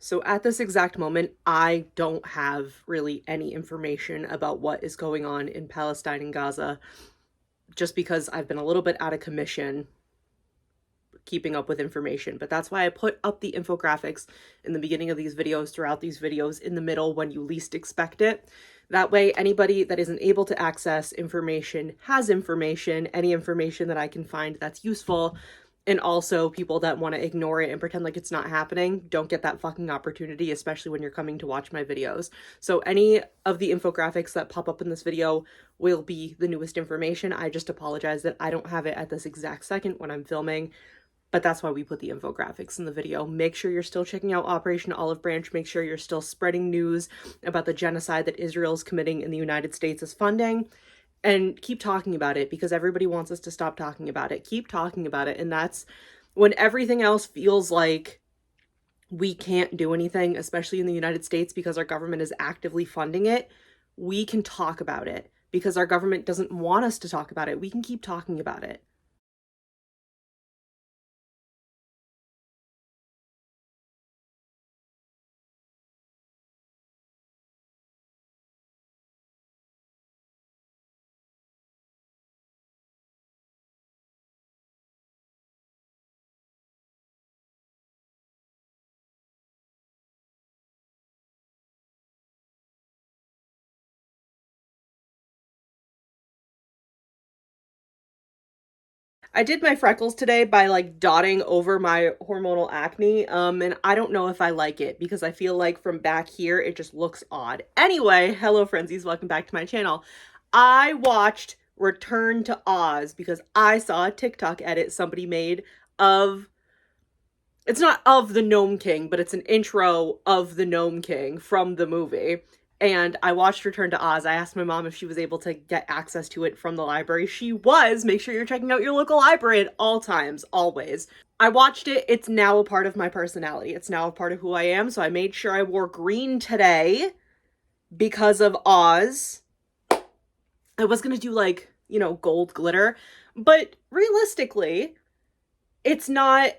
So at this exact moment, I don't have really any information about what is going on in Palestine and Gaza, just because I've been a little bit out of commission keeping up with information. But that's why I put up the infographics in the beginning of these videos, throughout these videos, in the middle when you least expect it. That way, anybody that isn't able to access information has information, any information that I can find that's useful. And also, people that want to ignore it and pretend like it's not happening don't get that fucking opportunity, especially when you're coming to watch my videos. So any of the infographics that pop up in this video will be the newest information. I just apologize that I don't have it at this exact second when I'm filming, but that's why we put the infographics in the video. Make sure you're still checking out Operation Olive Branch. Make sure you're still spreading news about the genocide that Israel is committing and the United States is funding. And keep talking about it, because everybody wants us to stop talking about it. Keep talking about it. And that's when everything else feels like we can't do anything, especially in the United States, because our government is actively funding it. We can talk about it because our government doesn't want us to talk about it. We can keep talking about it. I did my freckles today by like dotting over my hormonal acne, and I don't know if I like it because I feel like from back here it just looks odd. Anyway, hello Friendzies, welcome back to my channel. I watched Return to Oz because I saw a TikTok edit somebody made of, it's not of the Gnome King, but it's an intro of the Gnome King from the movie. And I watched Return to Oz. I asked my mom if she was able to get access to it from the library. She was. Make sure you're checking out your local library at all times, always. I watched it. It's now a part of my personality. It's now a part of who I am. So I made sure I wore green today because of Oz. I was going to do like, you know, gold glitter. But realistically, it's not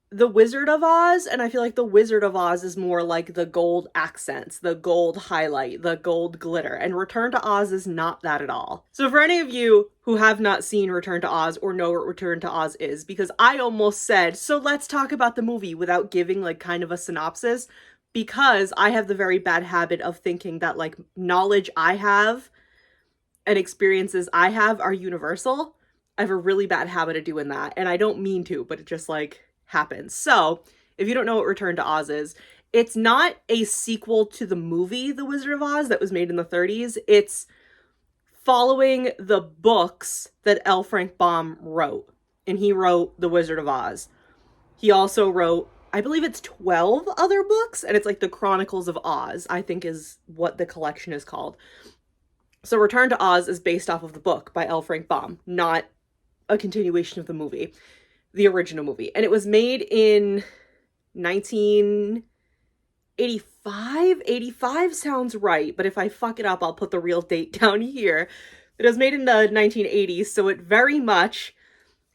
the Wizard of Oz, and I feel like the Wizard of Oz is more like the gold accents, the gold highlight, the gold glitter, and Return to Oz is not that at all. So for any of you who have not seen Return to Oz or know what Return to Oz is, because I almost said, so let's talk about the movie without giving like kind of a synopsis, because I have the very bad habit of thinking that like knowledge I have and experiences I have are universal. I have a really bad habit of doing that, and I don't mean to, but it just like happens. So, if you don't know what Return to Oz is, it's not a sequel to the movie The Wizard of Oz that was made in the 30s. It's following the books that L. Frank Baum wrote, and he wrote The Wizard of Oz. He also wrote, I believe it's 12 other books, and it's like the Chronicles of Oz, I think is what the collection is called. So Return to Oz is based off of the book by L. Frank Baum, not a continuation of the movie, the original movie. And it was made in 1985. 85 sounds right, but if I fuck it up, I'll put the real date down here. It was made in the 1980s, so it very much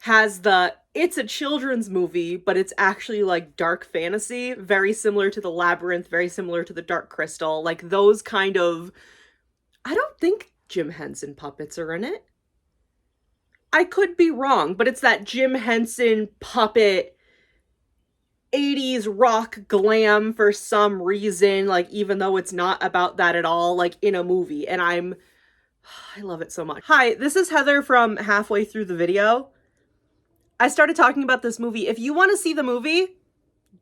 has the, it's a children's movie, but it's actually like dark fantasy, very similar to The Labyrinth, very similar to The Dark Crystal, like those kind of, I don't think Jim Henson puppets are in it. I could be wrong, but it's that Jim Henson puppet 80s rock glam for some reason, like even though it's not about that at all, like in a movie, and I love it so much. Hi, this is Heather from halfway through the video. I started talking about this movie. If you want to see the movie,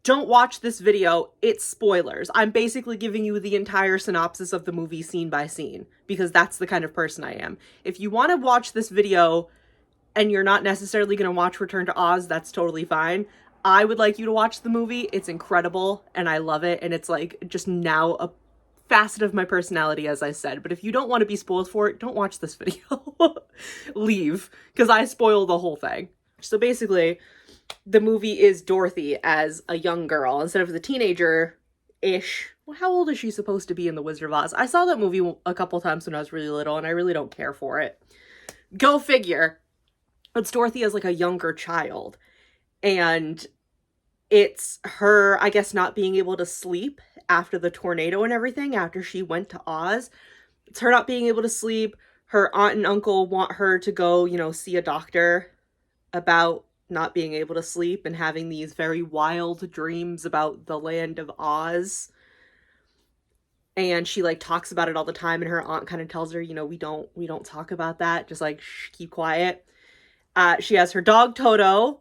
don't watch this video. It's spoilers. I'm basically giving you the entire synopsis of the movie scene by scene, because that's the kind of person I am. If you want to watch this video and you're not necessarily going to watch Return to Oz, that's totally fine. I would like you to watch the movie. It's incredible, and I love it, and it's like just now a facet of my personality, as I said. But if you don't want to be spoiled for it, don't watch this video. Leave, because I spoil the whole thing. So basically, the movie is Dorothy as a young girl instead of the teenager-ish. Well, how old is she supposed to be in The Wizard of Oz? I saw that movie a couple times when I was really little, and I really don't care for it. Go figure. It's Dorothy as like a younger child, and It's her, I guess, not being able to sleep after the tornado and everything, after she went to Oz. It's her not being able to sleep. Her aunt and uncle want her to go, see a doctor about not being able to sleep and having these very wild dreams about the land of Oz. And she like talks about it all the time, and her aunt kind of tells her, we don't talk about that. Just like, shh, keep quiet. She has her dog Toto,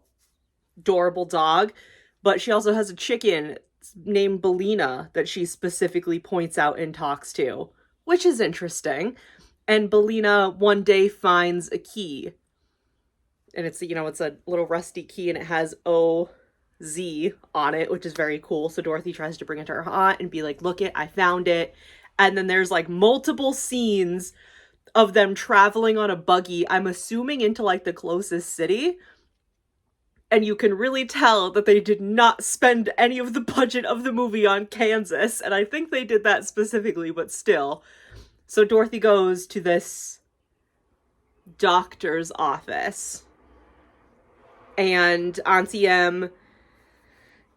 adorable dog, but she also has a chicken named Belina that she specifically points out and talks to, which is interesting. And Belina one day finds a key, and it's a little rusty key, and it has OZ on it, which is very cool. So Dorothy tries to bring it to her aunt and be like, look it, I found it. And then there's like multiple scenes of them traveling on a buggy, I'm assuming into like the closest city. And you can really tell that they did not spend any of the budget of the movie on Kansas. And I think they did that specifically, but still. So Dorothy goes to this doctor's office. And Auntie M,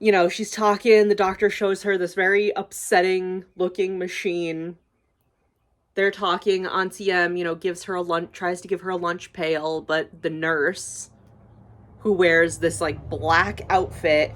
she's talking. The doctor shows her this very upsetting looking machine. They're talking. Auntie M, gives her a lunch, tries to give her a lunch pail, but the nurse, who wears this like black outfit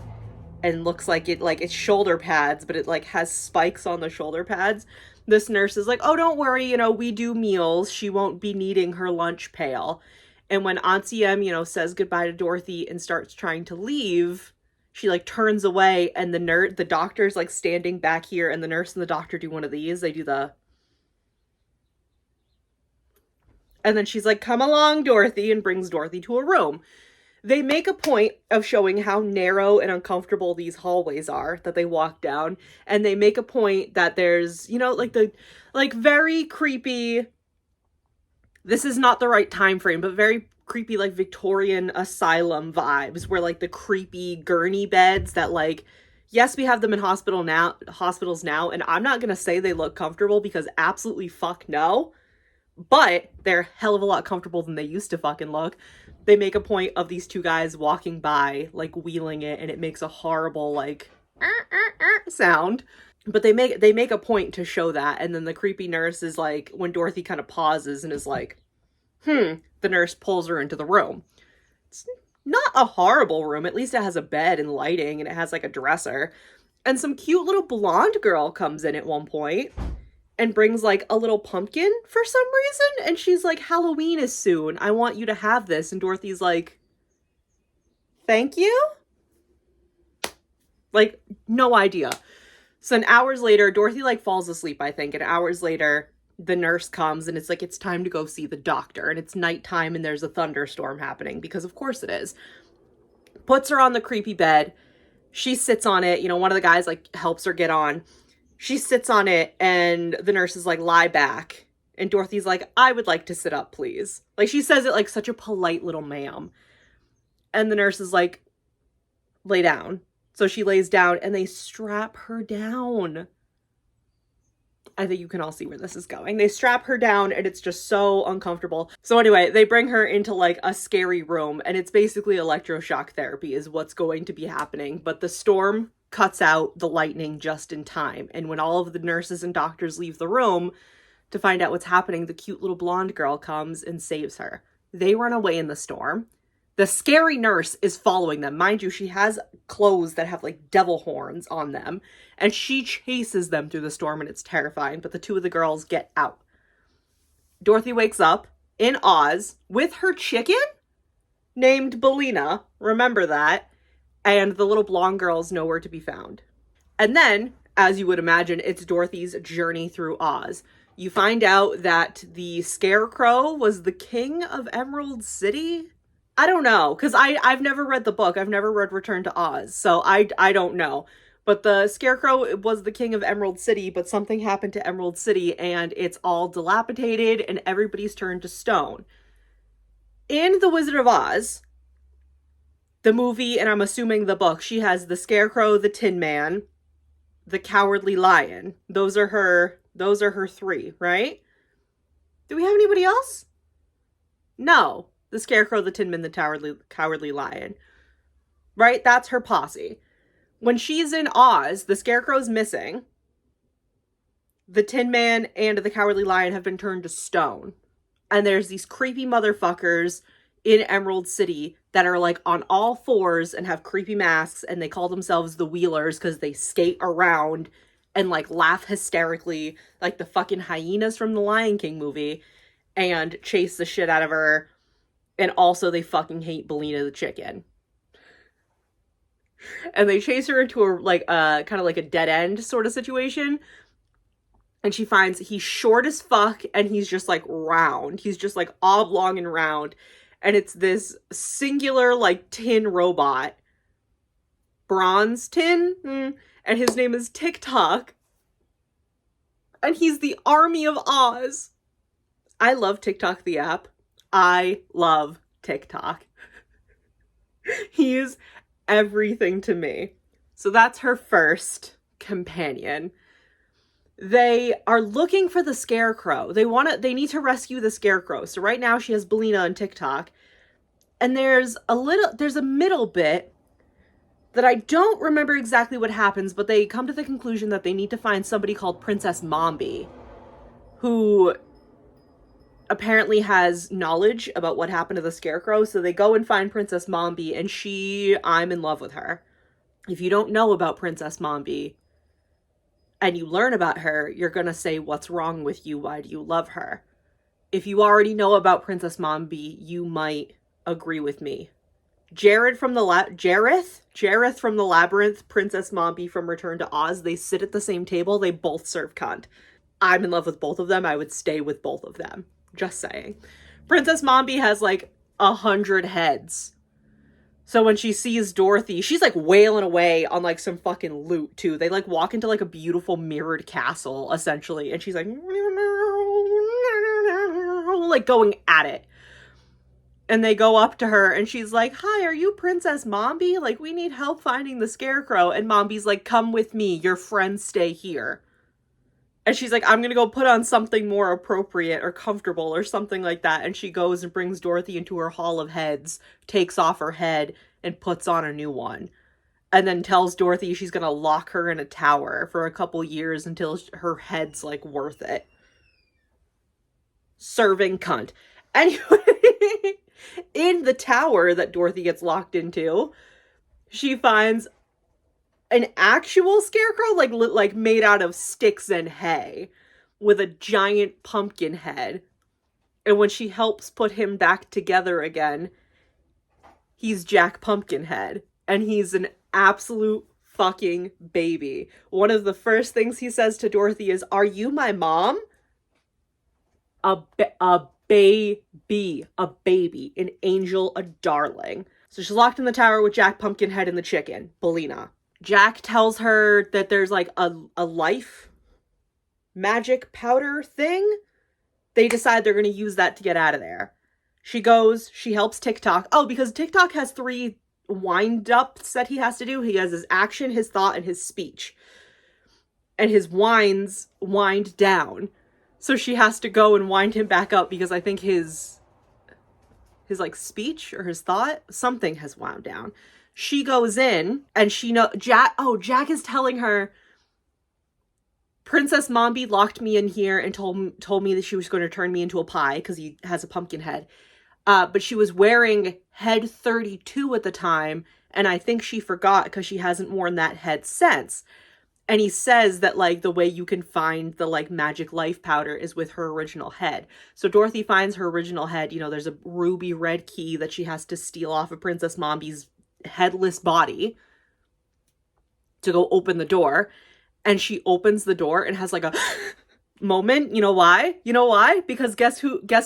and looks like it's shoulder pads, but it like has spikes on the shoulder pads. This nurse is like, oh, don't worry, we do meals. She won't be needing her lunch pail. And when Auntie M, says goodbye to Dorothy and starts trying to leave, she like turns away, and the doctor's like standing back here, and the nurse and the doctor do one of these. They do the, and then she's like, come along, Dorothy, and brings Dorothy to a room. They make a point of showing how narrow and uncomfortable these hallways are that they walk down. And they make a point that there's, like very creepy, this is not the right time frame, but very creepy, like Victorian asylum vibes, where like the creepy gurney beds that like, yes, we have them in hospitals now. And I'm not going to say they look comfortable, because absolutely fuck no. But they're a hell of a lot comfortable than they used to fucking look. They make a point of these two guys walking by, like wheeling it, and it makes a horrible like sound. But they make a point to show that. And then the creepy nurse is like, when Dorothy kind of pauses and is like, the nurse pulls her into the room. It's not a horrible room. At least it has a bed and lighting, and it has like a dresser. And some cute little blonde girl comes in at one point and brings like a little pumpkin for some reason. And she's like, Halloween is soon. I want you to have this. And Dorothy's like, thank you? Like, no idea. So then hours later, Dorothy like falls asleep, I think. And hours later, the nurse comes, and it's like, it's time to go see the doctor. And it's nighttime, and there's a thunderstorm happening, because of course it is. Puts her on the creepy bed. She sits on it. One of the guys like helps her get on. She sits on it, and the nurse is like, lie back. And Dorothy's like, I would like to sit up, please. Like, she says it like such a polite little ma'am. And the nurse is like, lay down. So she lays down, and they strap her down. I think you can all see where this is going. They strap her down, and it's just so uncomfortable. So anyway, they bring her into like a scary room, and it's basically electroshock therapy is what's going to be happening. But the storm cuts out the lightning just in time. And when all of the nurses and doctors leave the room to find out what's happening, the cute little blonde girl comes and saves her. They run away in the storm. The scary nurse is following them. Mind you, she has clothes that have like devil horns on them, and she chases them through the storm, and it's terrifying. But the two of the girls get out. Dorothy wakes up in Oz with her chicken named Belina. Remember that. And the little blonde girl's nowhere to be found. And then, as you would imagine, it's Dorothy's journey through Oz. You find out that the Scarecrow was the king of Emerald City. I don't know, because I've never read the book. I've never read Return to Oz, so I don't know. But the Scarecrow was the king of Emerald City, but something happened to Emerald City, and it's all dilapidated, and everybody's turned to stone. In The Wizard of Oz, the movie, and I'm assuming the book, she has the Scarecrow, the Tin Man, the Cowardly Lion. Those are her three, right? Do we have anybody else? No. The Scarecrow, the Tin Man, the Cowardly Lion. Right? That's her posse. When she's in Oz, the Scarecrow's missing. The Tin Man and the Cowardly Lion have been turned to stone. And there's these creepy motherfuckers in Emerald City that are like on all fours and have creepy masks, and they call themselves the Wheelers because they skate around and like laugh hysterically like the fucking hyenas from the Lion King movie and chase the shit out of her. And also they fucking hate Belina the chicken. And they chase her into a like kind of like a dead end sort of situation. And she finds he's short as fuck and he's just like round. He's just like oblong and round. And it's this singular like tin robot. Bronze tin? And his name is TikTok. And he's the army of Oz. I love TikTok the app. I love TikTok. He is everything to me. So that's her first companion. They are looking for the Scarecrow. They need to rescue the Scarecrow. So right now she has Belina and TikTok. And there's a middle bit that I don't remember exactly what happens, but they come to the conclusion that they need to find somebody called Princess Mombi, who apparently has knowledge about what happened to the Scarecrow. So they go and find Princess Mombi, and I'm in love with her. If you don't know about Princess Mombi, and you learn about her, you're gonna say, what's wrong with you? Why do you love her? If you already know about Princess Mombi, you might agree with me. Jareth from the Labyrinth, Princess Mombi from Return to Oz, they sit at the same table, they both serve cunt. I'm in love with both of them, I would stay with both of them. Just saying. Princess Mombi has like 100 heads. So when she sees Dorothy, she's like wailing away on like some fucking loot too. They like walk into like a beautiful mirrored castle essentially, and she's like going at it. And they go up to her and she's like, "Hi, are you Princess Mombi? Like, we need help finding the Scarecrow." And Mombi's like, "Come with me, your friends stay here." And she's like, "I'm gonna go put on something more appropriate or comfortable," or something like that. And she goes and brings Dorothy into her hall of heads, takes off her head, and puts on a new one. And then tells Dorothy she's gonna lock her in a tower for a couple years until her head's, like, worth it. Serving cunt. Anyway, in the tower that Dorothy gets locked into, she finds an actual Scarecrow, like made out of sticks and hay, with a giant pumpkin head. And when she helps put him back together again, he's Jack Pumpkinhead. And he's an absolute fucking baby. One of the first things he says to Dorothy is, "Are you my mom?" A baby, an angel, a darling. So she's locked in the tower with Jack Pumpkinhead and the chicken, Belina. Jack tells her that there's like a life magic powder thing. They decide they're going to use that to get out of there. She goes, she helps TikTok. Oh, because TikTok has 3 wind-ups that he has to do. He has his action, his thought, and his speech. And his winds wind down. So she has to go and wind him back up because I think his like speech or his thought, something has wound down. She goes in and Jack is telling her, "Princess Mombi locked me in here and told me that she was going to turn me into a pie because he has a pumpkin head. But she was wearing head 32 at the time, and I think she forgot because she hasn't worn that head since." And he says that, like, the way you can find the, like, magic life powder is with her original head. So Dorothy finds her original head. You know, there's a ruby red key that she has to steal off of Princess Mombi's headless body to go open the door. And she opens the door and has, like, a moment. You know why? Because guess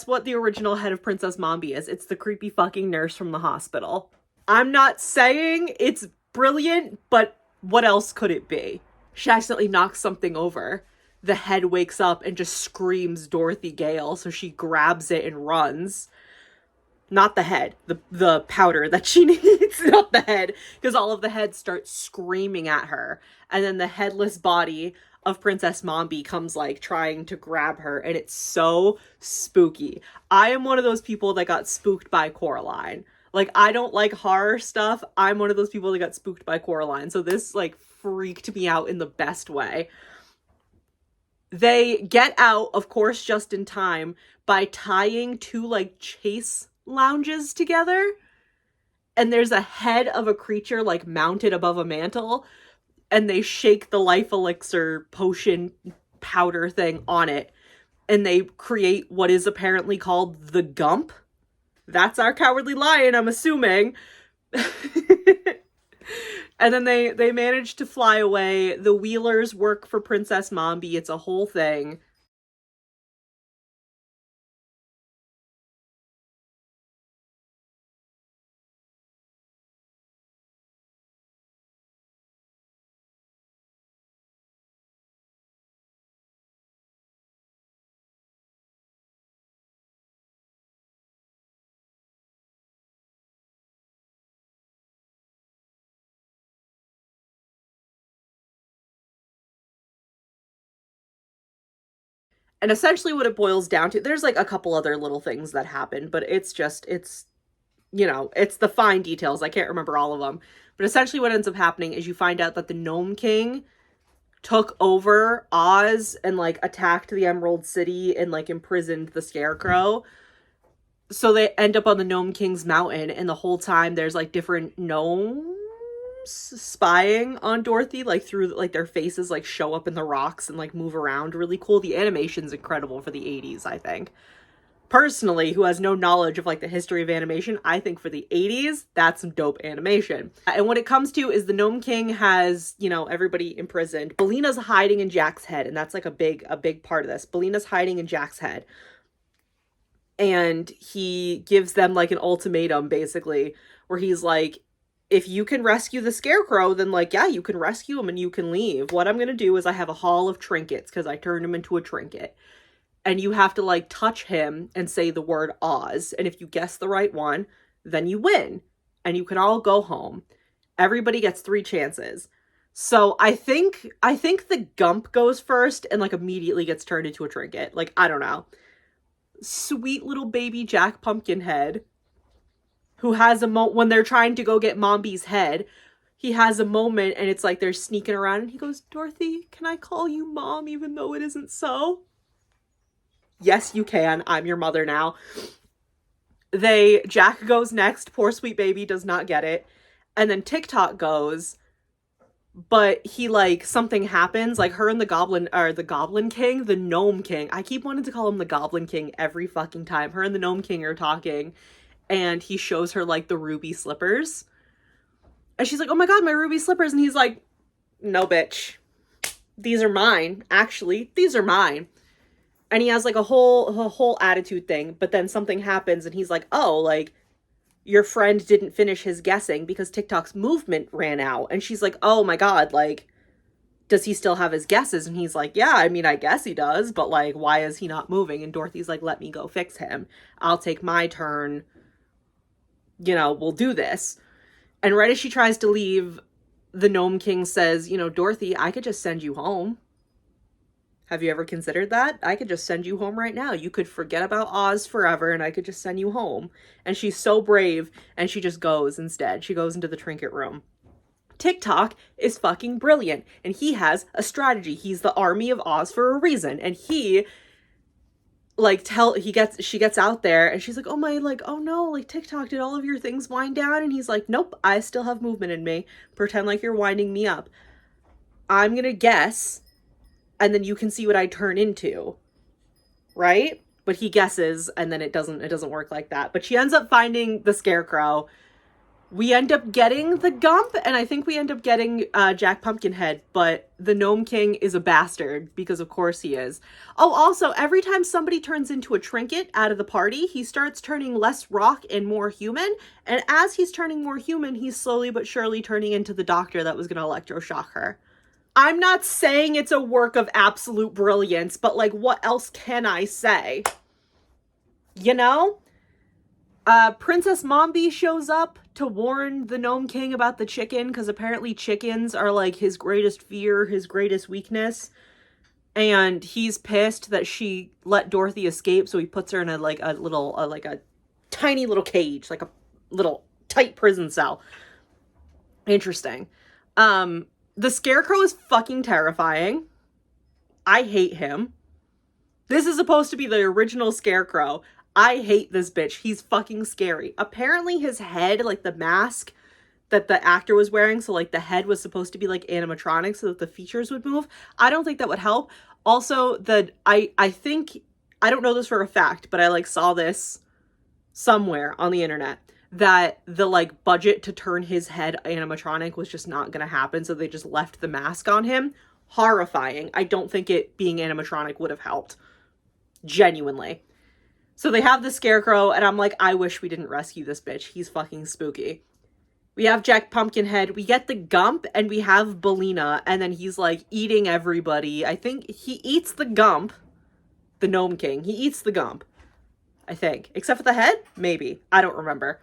what the original head of Princess Mombi is? It's the creepy fucking nurse from the hospital. I'm not saying it's brilliant, but what else could it be? She accidentally knocks something over. The head wakes up and just screams Dorothy Gale, so she grabs it and runs. Not the head, the powder that she needs, not the head, because all of the heads start screaming at her. And then the headless body of Princess Mombi comes, like, trying to grab her, and it's so spooky. I am one of those people that got spooked by Coraline. Like, I don't like horror stuff. I'm one of those people that got spooked by Coraline. So this, like, freaked me out in the best way. They get out, of course, just in time by tying two, like, chase lounges together. And there's a head of a creature, like, mounted above a mantle. And they shake the life elixir potion powder thing on it. And they create what is apparently called the Gump. That's our Cowardly Lion, I'm assuming. And then they manage to fly away. The Wheelers work for Princess Mombi. It's a whole thing. And essentially what it boils down to, there's like a couple other little things that happen, but it's, you know, it's the fine details. I can't remember all of them. But essentially what ends up happening is you find out that the Gnome King took over Oz and like attacked the Emerald City and like imprisoned the Scarecrow. So they end up on the Gnome King's mountain, and the whole time there's like different gnomes spying on Dorothy, like through like their faces like show up in the rocks and like move around really cool. The animation's incredible for the 80s, I think. Personally, who has no knowledge of like the history of animation, I think for the 80s, that's some dope animation. And what it comes to is the Gnome King has, you know, everybody imprisoned. Bellina's hiding in Jack's head, and that's like a big part of this. Bellina's hiding in Jack's head. And he gives them like an ultimatum, basically, where he's like, if you can rescue the Scarecrow, then like, yeah, you can rescue him and you can leave. What I'm gonna do is I have a hall of trinkets, because I turned him into a trinket. And you have to like touch him and say the word Oz. And if you guess the right one, then you win. And you can all go home. Everybody gets 3 chances. So I think the Gump goes first and like immediately gets turned into a trinket. Like, I don't know. Sweet little baby Jack Pumpkinhead, who has a moment when they're trying to go get Mombi's head. He has a moment and it's like they're sneaking around and he goes, Dorothy, can I call you Mom even though it isn't so? Yes, you can. I'm your mother now. Jack goes next. Poor sweet baby does not get it. And then TikTok goes, but he like, something happens, like her and the Goblin King, the Gnome King. I keep wanting to call him the Goblin King every fucking time. Her and the Gnome King are talking, and he shows her like the ruby slippers. And she's like, oh my god, my ruby slippers. And he's like, no, bitch. These are mine. Actually, these are mine. And he has like a whole attitude thing, but then something happens and he's like, oh, like, your friend didn't finish his guessing because TikTok's movement ran out. And she's like, oh my god, like, does he still have his guesses? And he's like, yeah, I mean, I guess he does, but like, why is he not moving? And Dorothy's like, let me go fix him. I'll take my turn. You know, we'll do this. And right as she tries to leave, the Gnome King says, you know, Dorothy, I could just send you home. Have you ever considered that? I could just send you home right now. You could forget about Oz forever and I could just send you home. And she's so brave and she just goes instead. She goes into the trinket room. TikTok is fucking brilliant and he has a strategy. He's the army of Oz for a reason. And he like she gets out there and she's like, oh my, like, oh no, like TikTok, did all of your things wind down? And he's like, nope, I still have movement in me. Pretend like you're winding me up. I'm gonna guess and then you can see what I turn into, right? But he guesses, and then it doesn't work like that. But she ends up finding the Scarecrow. We end up getting the Gump, and I think we end up getting Jack Pumpkinhead, but the Gnome King is a bastard, because of course he is. Oh, also, every time somebody turns into a trinket out of the party, he starts turning less rock and more human, and as he's turning more human, he's slowly but surely turning into the doctor that was going to electroshock her. I'm not saying it's a work of absolute brilliance, but like, what else can I say? You know? Princess Mombi shows up to warn the Gnome King about the chicken, because apparently chickens are like his greatest fear, his greatest weakness. And he's pissed that she let Dorothy escape, so he puts her in a tiny little cage, like a little tight prison cell. Interesting. The Scarecrow is fucking terrifying. I hate him. This is supposed to be the original Scarecrow. I hate this bitch. He's fucking scary. Apparently his head, like the mask that the actor was wearing, so like the head was supposed to be like animatronic so that the features would move. I don't think that would help. Also, I think, I don't know this for a fact, but I like saw this somewhere on the internet, that the like budget to turn his head animatronic was just not gonna happen, so they just left the mask on him. Horrifying. I don't think it being animatronic would have helped. Genuinely. So they have the Scarecrow, and I'm like, I wish we didn't rescue this bitch. He's fucking spooky. We have Jack Pumpkinhead, we get the Gump, and we have Bellina, and then he's like eating everybody. I think he eats the Gump, the Gnome King. He eats the Gump, I think. Except for the head? Maybe. I don't remember.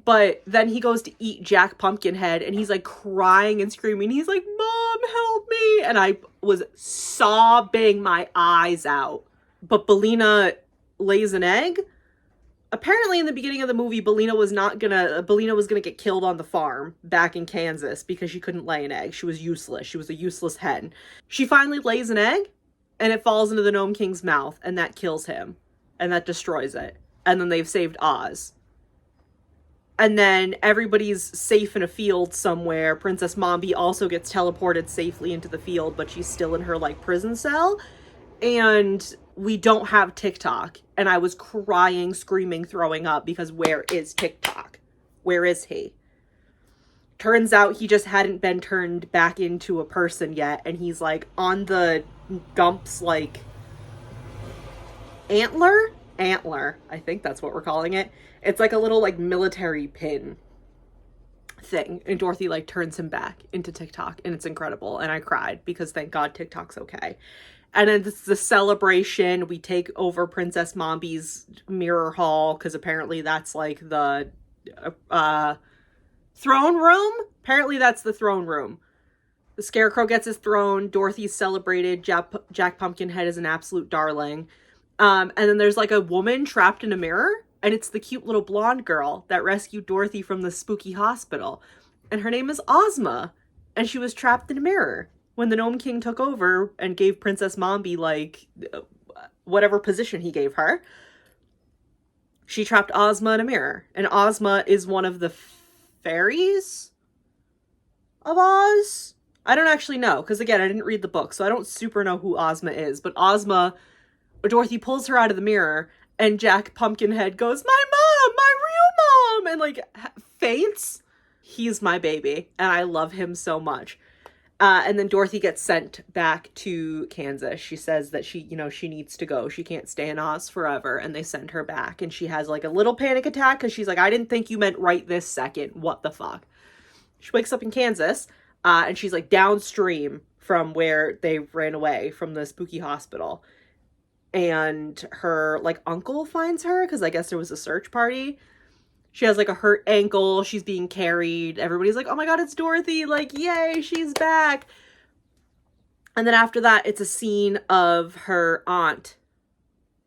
But then he goes to eat Jack Pumpkinhead, and he's like crying and screaming. He's like, Mom, help me! And I was sobbing my eyes out. But Bellina lays an egg. Apparently in the beginning of the movie, Bellina was gonna get killed on the farm back in Kansas because she couldn't lay an egg. She was useless. She was a useless hen. She finally lays an egg, and it falls into the Gnome King's mouth, and that kills him. And that destroys it. And then they've saved Oz. And then everybody's safe in a field somewhere. Princess Mombi also gets teleported safely into the field, but she's still in her, like, prison cell. And we don't have TikTok. And I was crying, screaming, throwing up, because where is TikTok? Where is he? Turns out he just hadn't been turned back into a person yet. And he's, like, on the Gump's, like, antler, I think that's what we're calling it. It's like a little like military pin thing, and Dorothy like turns him back into TikTok, and it's incredible. And I cried because thank God TikTok's okay. And then this is the celebration. We take over Princess Mombi's mirror hall, because apparently that's like the throne room. Apparently that's the throne room. The Scarecrow gets his throne. Dorothy's celebrated. Jack Pumpkinhead is an absolute darling. And then there's like a woman trapped in a mirror, and it's the cute little blonde girl that rescued Dorothy from the spooky hospital. And her name is Ozma, and she was trapped in a mirror when the Gnome King took over and gave Princess Mombi like whatever position he gave her. She trapped Ozma in a mirror, and Ozma is one of the fairies of Oz. I don't actually know, because again, I didn't read the book, so I don't super know who Ozma is, but Dorothy pulls her out of the mirror, and Jack Pumpkinhead goes, my mom, my real mom, and like faints. He's my baby, and I love him so much. And then Dorothy gets sent back to Kansas. She says that she needs to go. She can't stay in Oz forever, and they send her back, and she has like a little panic attack because she's like, I didn't think you meant right this second. What the fuck? She wakes up in Kansas, and she's like downstream from where they ran away from the spooky hospital. And her like uncle finds her because I guess there was a search party. She has like a hurt ankle. She's being carried. Everybody's like, oh my God, it's Dorothy. Like, yay, she's back. And then after that, it's a scene of her aunt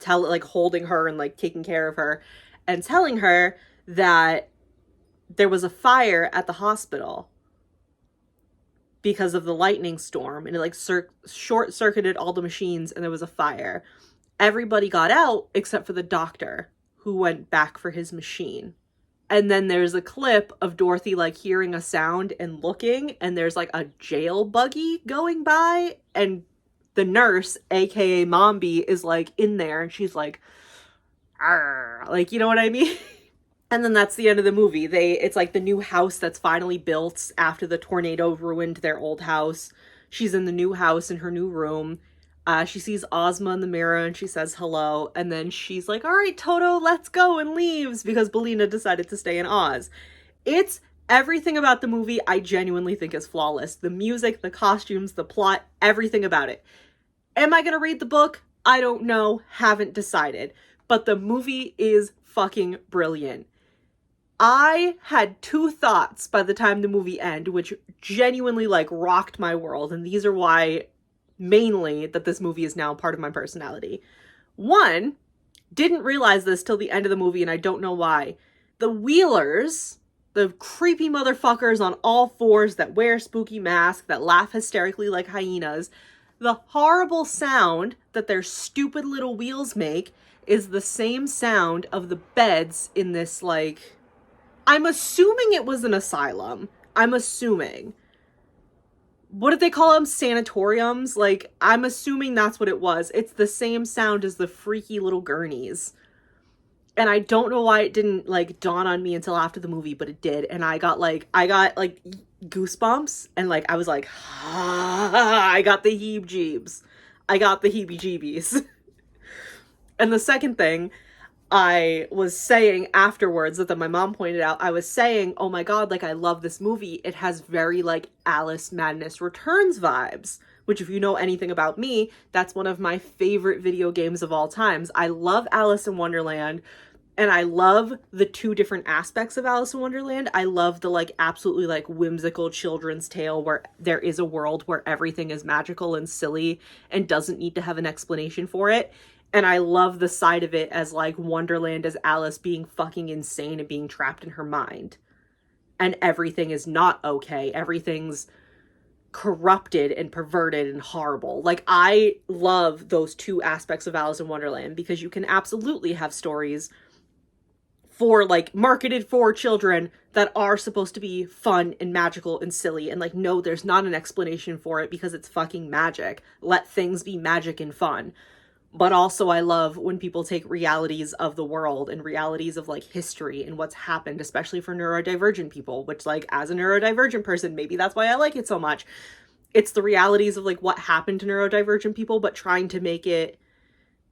holding her and like taking care of her and telling her that there was a fire at the hospital because of the lightning storm, and it like short-circuited all the machines, and there was a fire. Everybody got out except for the doctor, who went back for his machine. And then there's a clip of Dorothy like hearing a sound and looking, and there's like a jail buggy going by, and the nurse, aka Mombi, is like in there, and she's like, arr, like, you know what I mean? And then that's the end of the movie. It's like the new house that's finally built after the tornado ruined their old house. She's in the new house in her new room. She sees Ozma in the mirror, and she says hello, and then she's like, all right, Toto, let's go, and leaves because Bellina decided to stay in Oz. It's everything about the movie I genuinely think is flawless. The music, the costumes, the plot, everything about it. Am I gonna read the book? I don't know, haven't decided. But the movie is fucking brilliant. I had two thoughts by the time the movie ended, which genuinely like rocked my world, and these are why mainly that this movie is now part of my personality. One, didn't realize this till the end of the movie, and I don't know why. The Wheelers, the creepy motherfuckers on all fours that wear spooky masks, that laugh hysterically like hyenas, the horrible sound that their stupid little wheels make is the same sound of the beds in this, like, I'm assuming it was an asylum. I'm assuming. What did they call them? Sanatoriums? Like, I'm assuming that's what it was. It's the same sound as the freaky little gurneys. And I don't know why it didn't, like, dawn on me until after the movie, but it did. And I got goosebumps. And, like, I was like, ah, I got the heebie-jeebs. I got the heebie-jeebies. And the second thing I was saying afterwards that my mom pointed out, I was saying, oh my god, like, I love this movie. It has very, like, Alice Madness Returns vibes, which, if you know anything about me, that's one of my favorite video games of all times. I love Alice in Wonderland, and I love the two different aspects of Alice in Wonderland. I love the, like, absolutely, like, whimsical children's tale where there is a world where everything is magical and silly and doesn't need to have an explanation for it. And I love the side of it as, like, Wonderland as Alice being fucking insane and being trapped in her mind. And everything is not okay. Everything's corrupted and perverted and horrible. Like, I love those two aspects of Alice in Wonderland because you can absolutely have stories for, like, marketed for children that are supposed to be fun and magical and silly. And, like, no, there's not an explanation for it because it's fucking magic. Let things be magic and fun. But also I love when people take realities of the world and realities of, like, history and what's happened, especially for neurodivergent people, which, like, as a neurodivergent person, maybe that's why I like it so much. It's the realities of, like, what happened to neurodivergent people, but trying to make it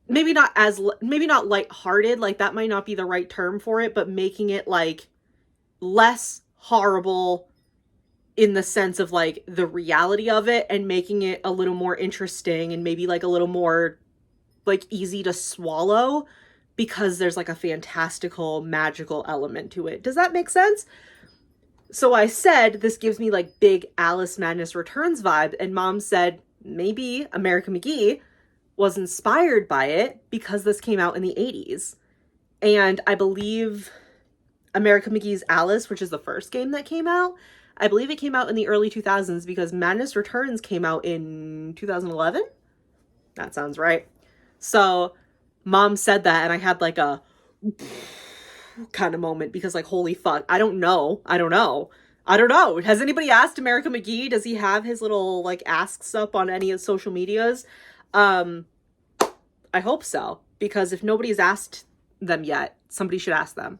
maybe not lighthearted, like, that might not be the right term for it, but making it, like, less horrible in the sense of, like, the reality of it, and making it a little more interesting and maybe, like, a little more, like, easy to swallow because there's, like, a fantastical, magical element to it. Does that make sense? So I said, this gives me, like, big Alice Madness Returns vibe, and Mom said maybe America McGee was inspired by it because this came out in the 80s. And I believe America McGee's Alice, which is the first game that came out, I believe it came out in the early 2000s because Madness Returns came out in 2011? That sounds right. So Mom said that, and I had, like, a kind of moment because, like, holy fuck, I don't know. Has anybody asked America McGee? Does he have his little, like, asks up on any of social medias? I hope so, because if nobody's asked them yet, somebody should ask them.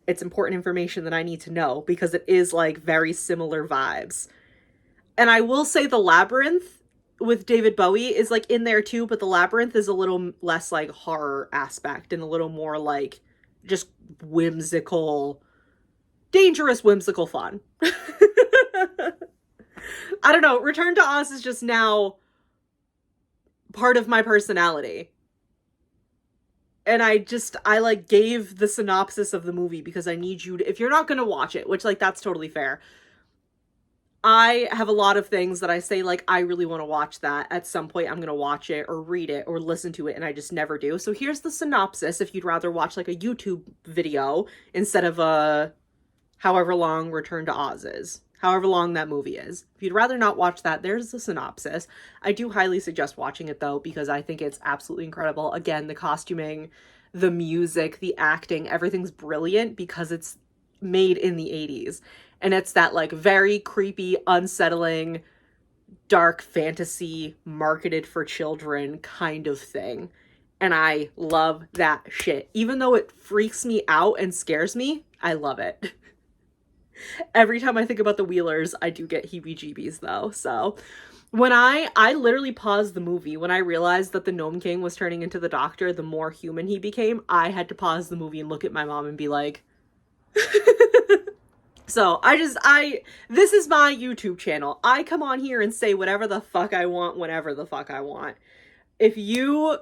It's important information that I need to know because it is, like, very similar vibes. And I will say the Labyrinth with David Bowie is, like, in there too, but the Labyrinth is a little less, like, horror aspect and a little more, like, just whimsical, dangerous, whimsical fun. I don't know. Return to Oz is just now part of my personality. And I like, gave the synopsis of the movie because I need you to, if you're not going to watch it, which, like, that's totally fair. I have a lot of things that I say, like, I really want to watch that. At some point, I'm going to watch it or read it or listen to it, and I just never do. So here's the synopsis if you'd rather watch, like, a YouTube video instead of a however long Return to Oz is. However long that movie is. If you'd rather not watch that, there's the synopsis. I do highly suggest watching it, though, because I think it's absolutely incredible. Again, the costuming, the music, the acting, everything's brilliant because it's made in the 80s. And it's that, like, very creepy, unsettling, dark fantasy, marketed for children kind of thing. And I love that shit. Even though it freaks me out and scares me, I love it. Every time I think about the Wheelers, I do get heebie-jeebies, though. So when I literally paused the movie when I realized that the Gnome King was turning into the Doctor, the more human he became, I had to pause the movie and look at my mom and be like... So this is my YouTube channel. I come on here and say whatever the fuck I want, whenever the fuck I want. If you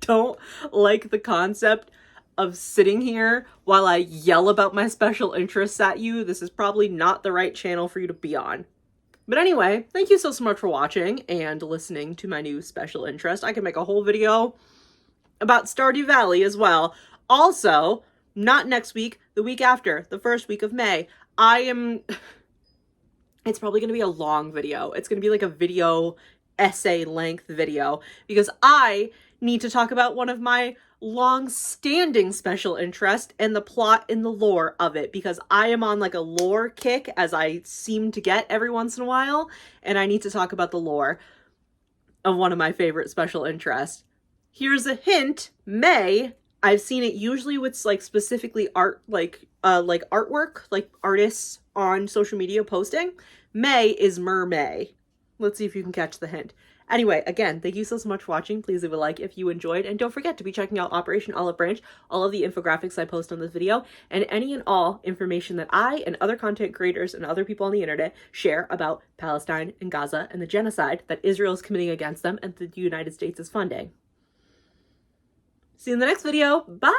don't like the concept of sitting here while I yell about my special interests at you, this is probably not the right channel for you to be on. But anyway, thank you so much for watching and listening to my new special interest. I can make a whole video about Stardew Valley as well. Also, not next week, the week after, the first week of May. It's probably going to be a long video. It's going to be like a video essay length video because I need to talk about one of my long-standing special interest and the plot and the lore of it, because I am on like a lore kick, as I seem to get every once in a while, and I need to talk about the lore of one of my favorite special interests. Here's a hint: May. I've seen it usually with like specifically art, like artwork, like artists on social media posting. May is May. Let's see if you can catch the hint. Anyway, again, thank you so much for watching. Please leave a like if you enjoyed, and don't forget to be checking out Operation Olive Branch, all of the infographics I post on this video, and any and all information that I and other content creators and other people on the internet share about Palestine and Gaza and the genocide that Israel is committing against them and the United States is funding. See you in the next video. Bye!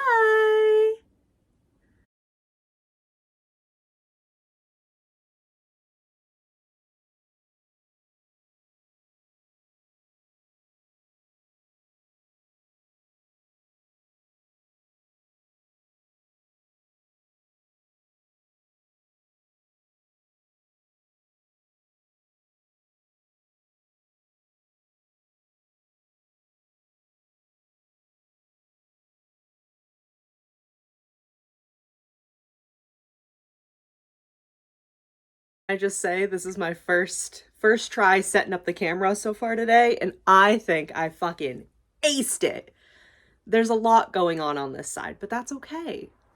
I just say this is my first try setting up the camera so far today, and I think I fucking aced it. There's a lot going on this side, but that's okay.